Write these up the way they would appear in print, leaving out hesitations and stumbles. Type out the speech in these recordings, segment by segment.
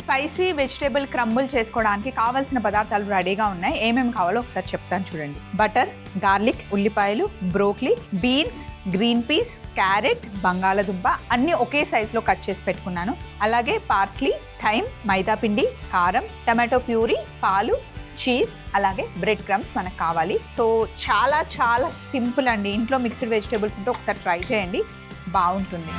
Spicy vegetable crumble చేసుకోవడానికి కావాల్సిన పదార్థాలు రెడీగా ఉన్నాయి. ఏమేమి కావాలో ఒకసారి చెప్తాను చూడండి. బటర్, గార్లిక్, ఉల్లిపాయలు, broccoli, beans, green peas, carrot, బంగాళదుంప అన్నీ ఒకే సైజులో కట్ చేసి పెట్టుకున్నాను. అలాగే పార్స్లీ, థైమ్, మైదా పిండి, కారం, టమాటో ప్యూరీ, పాలు, చీజ్, అలాగే బ్రెడ్ క్రమ్స్ మనకు కావాలి. సో చాలా చాలా సింపుల్ అండి. ఇంట్లో మిక్స్డ్ వెజిటేబుల్స్ ఉంటే ఒకసారి ట్రై చేయండి, బాగుంటుంది.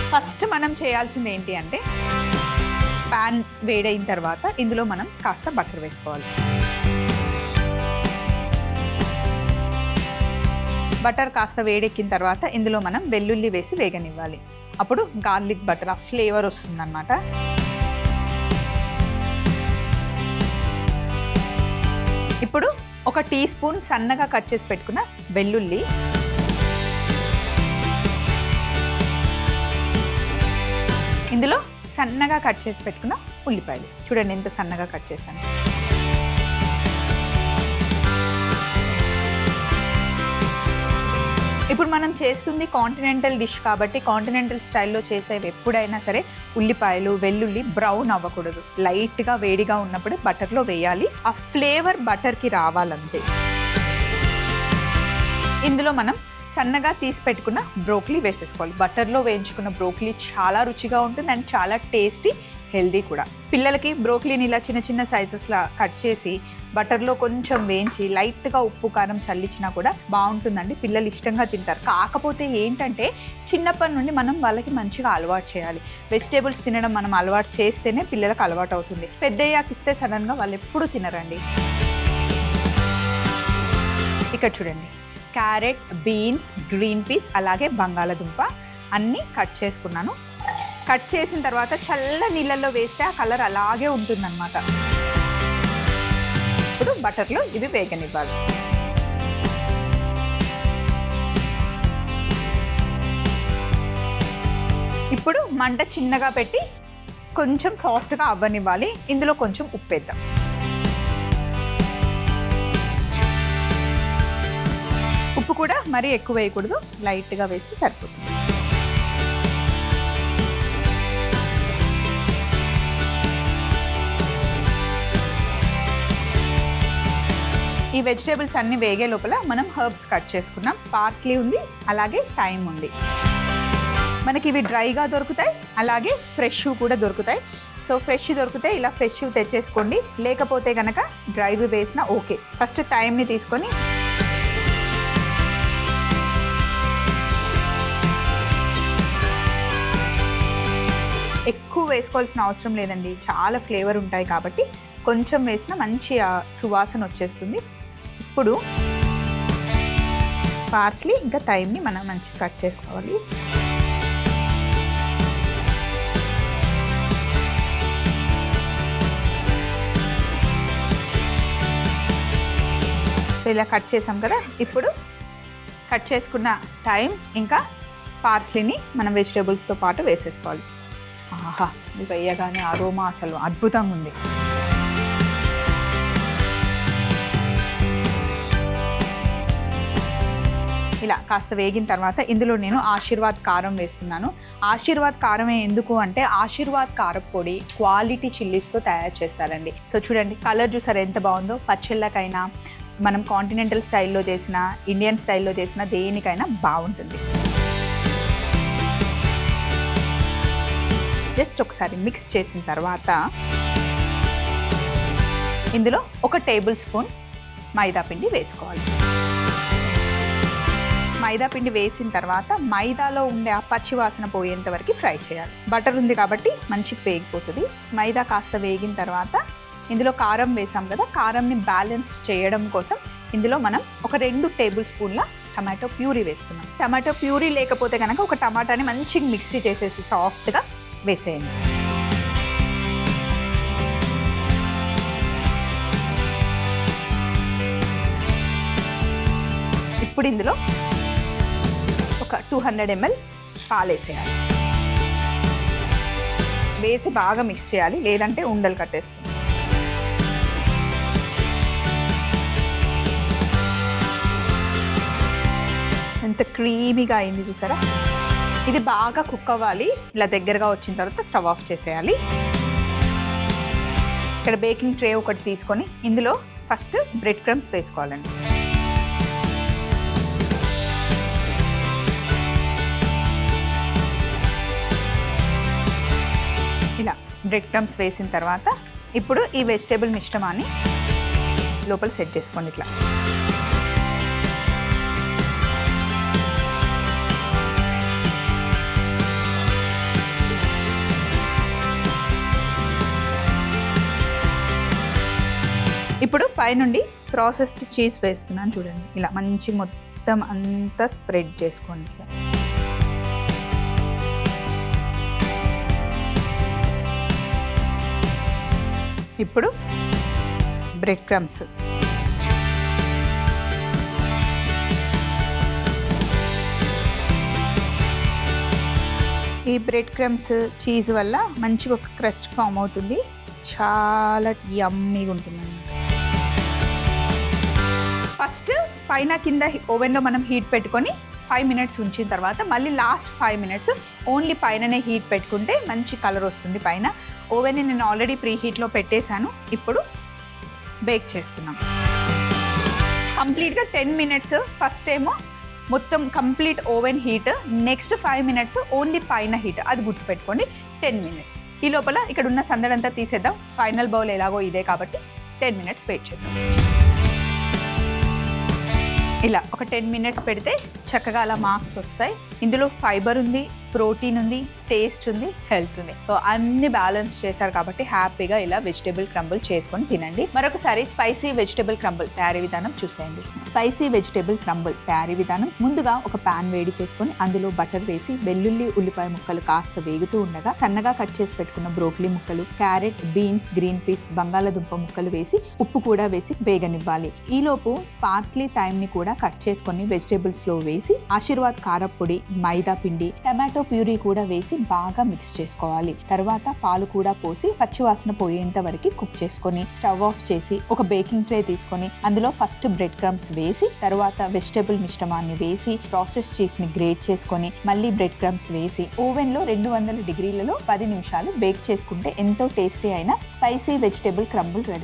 ఫస్ట్ మనం చేయాల్సింది ఏంటి అంటే ప్యాన్ వేడైన తర్వాత ఇందులో మనం కాస్త బటర్ వేసుకోవాలి. బటర్ కాస్త వేడెక్కిన తర్వాత ఇందులో మనం వెల్లుల్లి వేసి వేగనివ్వాలి. అప్పుడు గార్లిక్ బటర్ ఆ ఫ్లేవర్ వస్తుందన్నమాట. ఇప్పుడు 1 టీ స్పూన్ సన్నగా కట్ చేసి పెట్టుకున్న వెల్లుల్లి, ఇందులో సన్నగా కట్ చేసి పెట్టుకున్న ఉల్లిపాయలు. చూడండి ఎంత సన్నగా కట్ చేశాను. ఇప్పుడు మనం చేస్తుంది కాంటినెంటల్ డిష్ కాబట్టి కాంటినెంటల్ స్టైల్లో చేసేవి ఎప్పుడైనా సరే ఉల్లిపాయలు, వెల్లుల్లి బ్రౌన్ అవ్వకూడదు. లైట్గా వేడిగా ఉన్నప్పుడు బటర్లో వేయాలి. ఆ ఫ్లేవర్ బటర్కి రావాలంతే. ఇందులో మనం సన్నగా తీసి పెట్టుకున్న బ్రోక్లీ వేసేసుకోవాలి. బటర్లో వేయించుకున్న బ్రోక్లీ చాలా రుచిగా ఉంటుంది అండ్ చాలా టేస్టీ, హెల్దీ కూడా. పిల్లలకి బ్రోక్లీని ఇలా చిన్న చిన్న సైజెస్లా కట్ చేసి బటర్లో కొంచెం వేయించి లైట్గా ఉప్పు కారం చల్లించినా కూడా బాగుంటుందండి. పిల్లలు ఇష్టంగా తింటారు. కాకపోతే ఏంటంటే చిన్నప్పటి నుండి మనం వాళ్ళకి మంచిగా అలవాటు చేయాలి. వెజిటేబుల్స్ తినడం మనం అలవాటు చేస్తేనే పిల్లలకు అలవాటు అవుతుంది. పెద్దయ్యాక ఇస్తే సడన్గా వాళ్ళు ఎప్పుడూ తినరండి. ఇక్కడ చూడండి, క్యారెట్, బీన్స్, గ్రీన్ పీస్, అలాగే బంగాళదుంప అన్నీ కట్ చేసుకున్నాను. కట్ చేసిన తర్వాత చల్ల నీళ్ళల్లో వేస్తే ఆ కలర్ అలాగే ఉంటుందన్నమాట. ఇప్పుడు బటర్లో ఇవి వేగనివ్వాలి. ఇప్పుడు మంట చిన్నగా పెట్టి కొంచెం సాఫ్ట్గా అవ్వనివ్వాలి. ఇందులో కొంచెం ఉప్పు వేద్దాం. ఉప్పు కూడా మరీ ఎక్కువ వేయకూడదు, లైట్గా వేస్తే సరిపోతుంది. ఈ వెజిటేబుల్స్ అన్నీ వేగే లోపల మనం హర్బ్స్ కట్ చేసుకున్నాం. పార్స్లీ ఉంది, అలాగే థైమ్ ఉంది. మనకి ఇవి డ్రైగా దొరుకుతాయి, అలాగే ఫ్రెష్ కూడా దొరుకుతాయి. సో ఫ్రెష్ దొరికితే ఇలా ఫ్రెష్ తెచ్చేసుకోండి. లేకపోతే కనుక డ్రైవి వేసినా ఓకే. ఫస్ట్ థైమ్ని తీసుకొని ఎక్కువ వేసుకోవాల్సిన అవసరం లేదండి, చాలా ఫ్లేవర్ ఉంటాయి కాబట్టి కొంచెం వేసిన మంచి సువాసన వచ్చేస్తుంది. ఇప్పుడు పార్స్లీ ఇంకా థైమ్ని మనం మంచిగా కట్ చేసుకోవాలి. సో ఇలా కట్ చేసాం కదా, ఇప్పుడు కట్ చేసుకున్న థైమ్ ఇంకా పార్స్లీని మనం వెజిటేబుల్స్తో పాటు వేసేసుకోవాలి. ఆహా, ఇది వేయగానే అరోమా అసలు అద్భుతంగా ఉంది. ఇలా కాస్త వేగిన తర్వాత ఇందులో నేను ఆశీర్వాద్ కారం వేస్తున్నాను. ఆశీర్వాద్ కారమే ఎందుకు అంటే ఆశీర్వాద్ కారపొడి క్వాలిటీ చిల్లీస్తో తయారు చేస్తారండి. సో చూడండి, కలర్ చూసారు ఎంత బాగుందో. పచ్చళ్ళకైనా మనం కాంటినెంటల్ స్టైల్లో చేసిన, ఇండియన్ స్టైల్లో చేసిన దేనికైనా బాగుంటుంది. జస్ట్ ఒకసారి మిక్స్ చేసిన తర్వాత ఇందులో 1 టేబుల్ స్పూన్ మైదా పిండి వేసుకోవాలి. మైదా పిండి వేసిన తర్వాత మైదాలో ఉండే ఆ పచ్చివాసన పోయేంత వరకు ఫ్రై చేయాలి. బటర్ ఉంది కాబట్టి మంచిగా వేగిపోతుంది. మైదా కాస్త వేగిన తర్వాత ఇందులో కారం వేసాం కదా, కారంని బ్యాలెన్స్ చేయడం కోసం ఇందులో మనం 2 టేబుల్ స్పూన్ల టమాటో ప్యూరీ వేస్తున్నాం. టమాటో ప్యూరీ లేకపోతే కనుక ఒక టమాటాని మంచిగా మిక్సీ చేసేసి సాఫ్ట్గా వేసేయండి. ఇప్పుడు ఇందులో ఒక 200 ml పాలు వేసేయాలి. వేసి బాగా మిక్స్ చేయాలి, లేదంటే ఉండలు కట్టేస్తుంది. ఎంత క్రీమీగా అయింది చూసారా. ఇది బాగా కుక్ అవ్వాలి. ఇలా దగ్గరగా వచ్చిన తర్వాత స్టవ్ ఆఫ్ చేసేయాలి. ఇక్కడ బేకింగ్ ట్రే ఒకటి తీసుకొని ఇందులో ఫస్ట్ బ్రెడ్ క్రమ్స్ వేసుకోవాలండి. ఇలా బ్రెడ్ క్రమ్స్ వేసిన తర్వాత ఇప్పుడు ఈ వెజిటేబుల్ మిశ్రమాన్ని లోపల సెట్ చేసుకోండి. ఇట్లా ఇప్పుడు పైనుండి ప్రాసెస్డ్ చీజ్ వేస్తున్నాను చూడండి. ఇలా మంచి మొత్తం అంతా స్ప్రెడ్ చేసుకోండి. ఇట్లా ఇప్పుడు బ్రెడ్ క్రమ్స్, ఈ బ్రెడ్ క్రమ్స్ చీజ్ వల్ల మంచిగా ఒక క్రస్ట్ ఫామ్ అవుతుంది. చాలా యమ్మీగా ఉంటుందండి. ఫస్ట్ పైన కింద ఓవెన్లో మనం హీట్ పెట్టుకొని 5 minutes ఉంచిన తర్వాత మళ్ళీ లాస్ట్ 5 minutes ఓన్లీ పైననే హీట్ పెట్టుకుంటే మంచి కలర్ వస్తుంది. పైన ఓవెన్ని నేను ఆల్రెడీ ప్రీ హీట్లో పెట్టేశాను. ఇప్పుడు బేక్ చేస్తున్నాం. కంప్లీట్గా 10 minutes ఫస్ట్ ఏమో మొత్తం complete oven heat, next 5 minutes only పైన హీట్. అది గుర్తుపెట్టుకోండి. 10 minutes. ఈ లోపల ఇక్కడ ఉన్న సందడంతా తీసేద్దాం. ఫైనల్ బౌల్ ఎలాగో ఇదే కాబట్టి 10 minutes వెయిట్ చేద్దాం. ఇలా ఒక 10 minutes పెడితే చక్కగా అలా మార్క్స్ వస్తాయి. ఇందులో ఫైబర్ ఉంది, ప్రోటీన్ ఉంది, టేస్ట్ ఉంది, హెల్త్ ఉంది. సో అన్ని బ్యాలెన్స్ చేశారు కాబట్టి హ్యాపీగా ఇలా వెజిటేబుల్ క్రంబుల్ చేసుకొని తినండి. మరొకసారి స్పైసీ వెజిటేబుల్ క్రంబుల్ తయారీ విధానం చూసేయండి. స్పైసీ వెజిటేబుల్ క్రంబుల్ తయారీ విధానం: ముందుగా ఒక పాన్ వేడి చేసుకొని అందులో బటర్ వేసి వెల్లుల్లి ఉల్లిపాయ ముక్కలు కాస్త వేగుతూ ఉండగా సన్నగా కట్ చేసి పెట్టుకున్న బ్రోకలీ ముక్కలు, క్యారెట్, బీన్స్, గ్రీన్ పీస్, బంగాళాదుంప ముక్కలు వేసి ఉప్పు కూడా వేసి వేగనివ్వాలి. ఈలోపు పార్స్లీ, థైమ్ ని కూడా కట్ చేసుకొని వెజిటేబుల్స్ లో వేసి ఆశీర్వాద్ కారప్పొడి, మైదా పిండి, టమాటో ప్యూరీ కూడా వేసి బాగా మిక్స్ చేసుకోవాలి. తర్వాత పాలు కూడా పోసి పచ్చివాసన పోయేంత వరకు కుక్ చేసుకొని స్టవ్ ఆఫ్ చేసి ఒక బేకింగ్ ట్రే తీసుకొని అందులో ఫస్ట్ బ్రెడ్ క్రమ్స్ వేసి తర్వాత వెజిటేబుల్ మిశ్రమాన్ని వేసి ప్రాసెస్ చీజ్ ని గ్రేట్ చేసుకొని మళ్ళీ బ్రెడ్ క్రమ్స్ వేసి ఓవెన్ లో 200 degrees 10 నిమిషాలు బేక్ చేసుకుంటే ఎంతో టేస్టీ అయిన స్పైసీ వెజిటేబుల్ క్రంబుల్ రెడీ.